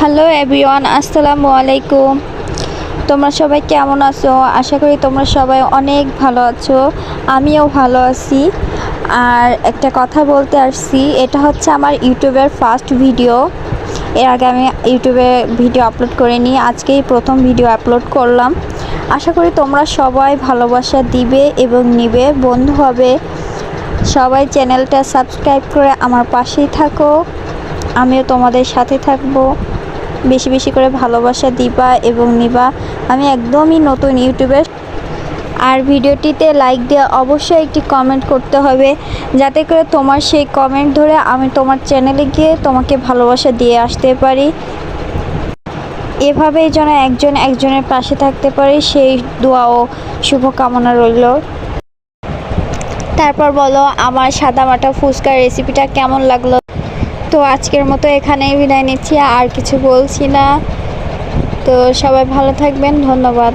Hello everyone, আসসালামু আলাইকুম। তোমরা সবাই কেমন আছো? আশা করি তোমরা সবাই অনেক ভালো আছো। আমিও ভালো আছি। আর একটা কথা বলতে আসছি, এটা হচ্ছে আমার ইউটিউবের ফার্স্ট ভিডিও। এর আগে আমি ইউটিউবে ভিডিও আপলোড করিনি, আজকেই প্রথম ভিডিও আপলোড করলাম। আশা করি তোমরা সবাই ভালোবাসা দিবে এবং নিবে, বন্ধু হবে। সবাই চ্যানেলটা সাবস্ক্রাইব করে আমার পাশেই থাকো, আমিও তোমাদের সাথে থাকবো। বেশি বেশি করে ভালোবাসা দিবা এবং নিবা। আমি একদমই নতুন ইউটিউবে। আর ভিডিওটিতে লাইক দিয়ে অবশ্যই একটি কমেন্ট করতে হবে, যাতে করে তোমার সেই কমেন্ট ধরে আমি তোমার চ্যানেলে গিয়ে তোমাকে ভালোবাসা দিয়ে আসতে পারি। এভাবেই যেন একজন একজনের পাশে থাকতে পারি, সেই দোয়া ও শুভকামনা রইল। তারপর বলো, আমার সাদামাটা ফুচকার রেসিপিটা কেমন লাগলো? তো আজকের মতো এখানেই বিদায় নিচ্ছি, আর কিছু বলছি না। তো সবাই ভালো থাকবেন, ধন্যবাদ।